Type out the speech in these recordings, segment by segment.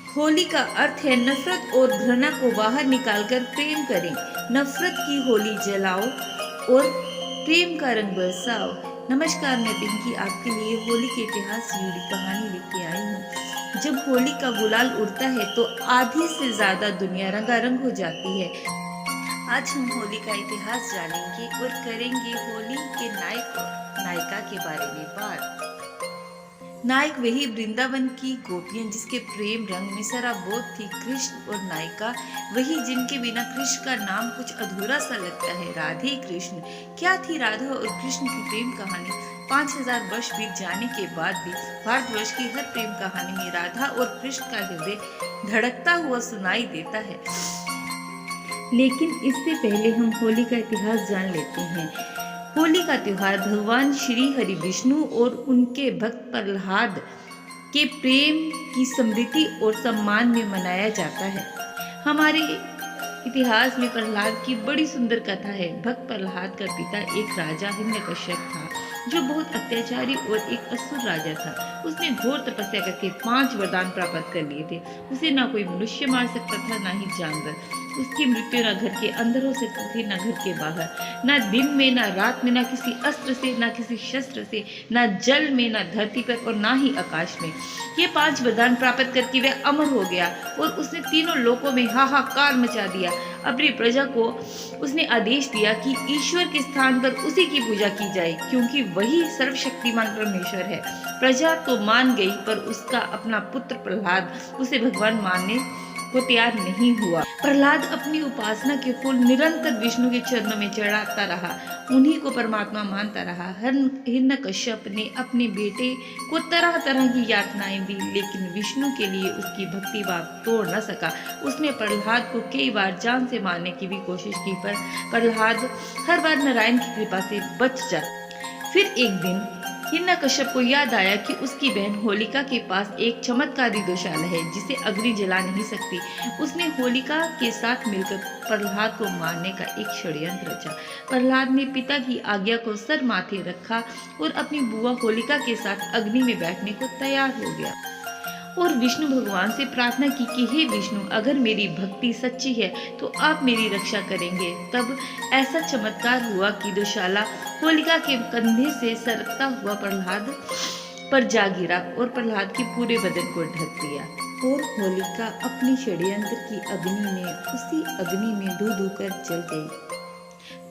होली का अर्थ है नफरत और घृणा को बाहर निकालकर प्रेम करें। नफरत की होली जलाओ और प्रेम का रंग बरसाओ। नमस्कार, मैं पिंकी आपके लिए होली के इतिहास से जुड़ी कहानी लेके आई हूँ। जब होली का गुलाल उड़ता है तो आधी से ज्यादा दुनिया रंगारंग हो जाती है। आज हम होली का इतिहास जानेंगे और करेंगे होली के नायक और नायिका के बारे में बात। नायक वही वृंदावन की गोपियां जिसके प्रेम रंग में सराबोर थी। कृष्ण और नायिका वही जिनके बिना कृष्ण का नाम कुछ अधूरा सा लगता है। राधे कृष्ण। क्या थी राधा और कृष्ण की प्रेम कहानी? 5000 वर्ष बीत जाने के बाद भी भारतवर्ष की हर प्रेम कहानी में राधा और कृष्ण का हृदय धड़कता हुआ सुनाई देता है। लेकिन इससे पहले हम होली का इतिहास जान लेते हैं। होली का त्योहार भगवान श्री हरि विष्णु और उनके भक्त प्रहलाद के प्रेम की समृद्धि और सम्मान में मनाया जाता है। हमारे इतिहास में प्रहलाद की बड़ी सुंदर कथा है। भक्त प्रहलाद का पिता एक राजा हिरण्यकश्यप था जो बहुत अत्याचारी और एक असुर राजा था। उसने घोर तपस्या करके 5 वरदान प्राप्त कर लिए थे। उसे ना कोई मनुष्य मार सकता था, ना ही जानवर। उसकी मृत्यु ना घर के अंदर हो सकती थी, ना घर के बाहर, ना दिन में, ना रात में, ना किसी अस्त्र से, ना किसी शस्त्र से, ना जल में, ना धरती पर और ना ही आकाश में। ये 5 वरदान प्राप्त करके वह अमर हो गया और उसने तीनों लोकों में हाहाकार मचा दिया। अपनी प्रजा को उसने आदेश दिया कि ईश्वर के स्थान पर उसी की पूजा की जाए, क्योंकि वही सर्वशक्तिमान परमेश्वर है। प्रजा तो मान गई, पर उसका अपना पुत्र प्रहलाद उसे भगवान मानने को तैयार नहीं हुआ। प्रहलाद अपनी उपासना के फूल निरंतर विष्णु के चरणों में चढ़ाता रहा, उन्हीं को परमात्मा मानता रहा। हिरण्यकश्यप ने अपने बेटे को तरह तरह की यातनाएं दी, लेकिन विष्णु के लिए उसकी भक्ति भाव तोड़ न सका। उसने प्रहलाद को कई बार जान से मारने की भी कोशिश की, पर प्रहलाद हर बार नारायण की कृपा से बच जाता। फिर एक दिन हिरण्यकश्यप को याद आया कि उसकी बहन होलिका के पास एक चमत्कारी दुशाला है जिसे अग्नि जला नहीं सकती। उसने होलिका के साथ मिलकर प्रहलाद को मारने का एक षड्यंत्र रचा। प्रहलाद ने पिता की आज्ञा को सर माथे रखा और अपनी बुआ होलिका के साथ अग्नि में बैठने को तैयार हो गया और विष्णु भगवान से प्रार्थना की कि हे विष्णु, अगर मेरी भक्ति सच्ची है तो आप मेरी रक्षा करेंगे। तब ऐसा चमत्कार हुआ कि दुशाला होलिका के कंधे से सरकता हुआ प्रहलाद पर जा गिरा और प्रहलाद के पूरे बदन को ढक दिया और होलिका अपनी षड्यंत्र की अग्नि में उसी अग्नि में धू धू कर जल गई।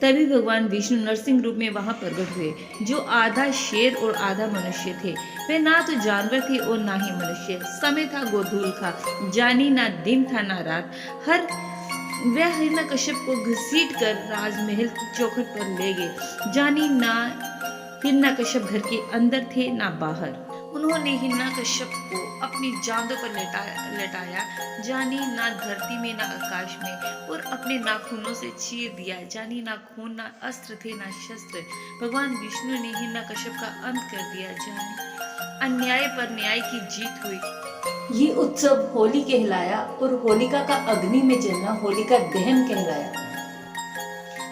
तभी भगवान विष्णु नरसिंह रूप में वहां प्रकट हुए, जो आधा शेर और आधा मनुष्य थे। वे ना तो जानवर थे और ना ही मनुष्य। समय था गोधूल का, जानी ना दिन था ना रात। वह हिरण्यकश्यप को घसीट कर राजमहल की चौखट पर ले गए। जानी ना हिरण्यकश्यप घर के अंदर थे ना बाहर। उन्होंने हिरण्यकश्यप को अपनी जांघों पर लेटाया, जानी ना धरती में ना आकाश में, और अपने नाखूनों से चीर दिया। जानी ना खून ना अस्त्र थे ना शस्त्र। भगवान विष्णु ने हिरण्यकश्यप का अंत कर दिया। जानी अन्याय पर न्याय की जीत हुई। ये उत्सव होली कहलाया और होलिका का अग्नि में जलना होलिका दहन कहलाया।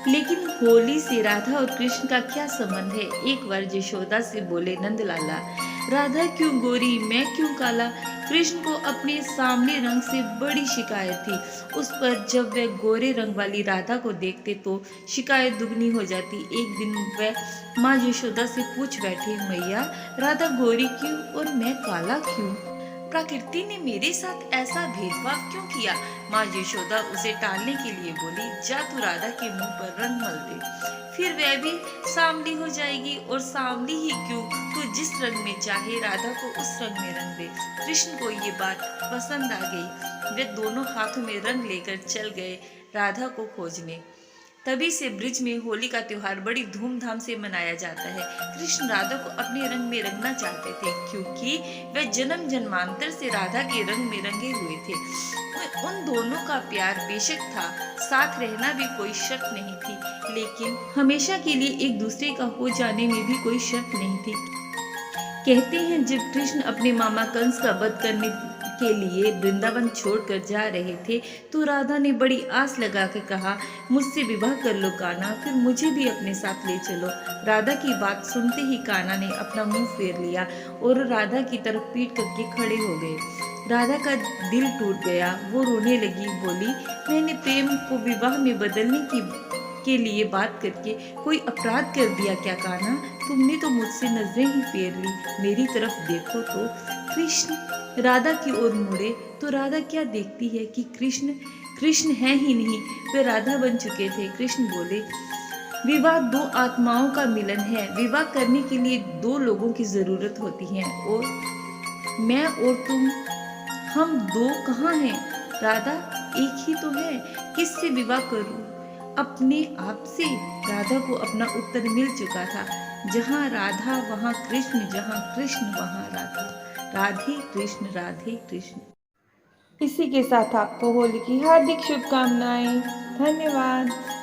लेकिन होली से राधा और कृष्ण का क्या संबंध है? एक बार यशोदा से बोले नंदलाला, राधा क्यों गोरी, मैं क्यों काला? कृष्ण को अपने सामने रंग से बड़ी शिकायत थी। उस पर जब वह गोरे रंग वाली राधा को देखते तो शिकायत दुगनी हो जाती। एक दिन वह माँ यशोदा से पूछ बैठे, मैया राधा गोरी क्यों और मैं काला क्यों? प्रकृति ने मेरे साथ ऐसा भेदभाव क्यों किया? माँ यशोदा उसे टालने के लिए बोली, जा तू राधा के मुंह पर रंग मल दे, फिर वह भी सांवली हो जाएगी। और सांवली ही क्यों, तू जिस रंग में चाहे राधा को उस रंग में रंग दे। कृष्ण को ये बात पसंद आ गई। वे दोनों हाथों में रंग लेकर चल गए राधा को खोजने। तभी से ब्रिज में होली का त्योहार बड़ी धूमधाम से मनाया जाता है। कृष्ण राधा को अपने रंग में रंगना चाहते थे, क्योंकि वे जन्म जन्मांतर से राधा के रंग में रंगे हुए थे। उन दोनों का प्यार बेशक था, साथ रहना भी कोई शर्त नहीं थी, लेकिन हमेशा के लिए एक दूसरे का हो जाने में भी कोई शर्त नहीं थी। कहते हैं जब कृष्ण अपने मामा कंस का वध करने के लिए वृंदावन छोड़कर जा रहे थे तो राधा ने बड़ी आस लगा कर कहा, मुझसे विवाह कर लो कान्हा, फिर मुझे भी अपने साथ ले चलो। राधा की बात सुनते ही कान्हा ने अपना मुंह फेर लिया और राधा की तरफ पीठ करके खड़े हो गए। राधा का दिल टूट गया। वो रोने लगी, बोली, मैंने प्रेम को विवाह में बदलने के लिए बात करके कोई अपराध कर दिया क्या कान्हा? तुमने तो मुझसे नजरें ही फेर ली। मेरी तरफ देखो तो। कृष्ण राधा की ओर मुड़े तो राधा क्या देखती है कि कृष्ण कृष्ण है ही नहीं, वे राधा बन चुके थे। कृष्ण बोले, विवाह दो आत्माओं का मिलन है। विवाह करने के लिए दो लोगों की जरूरत होती है, और मैं और तुम, हम दो कहाँ हैं? राधा एक ही तो है। किससे विवाह करूं? अपने आप से। राधा को अपना उत्तर मिल चुका था। जहाँ राधा वहाँ कृष्ण, जहाँ कृष्ण वहाँ राधा। राधे कृष्ण, राधे कृष्ण। इसी के साथ आपको होली की हार्दिक शुभकामनाएं। धन्यवाद।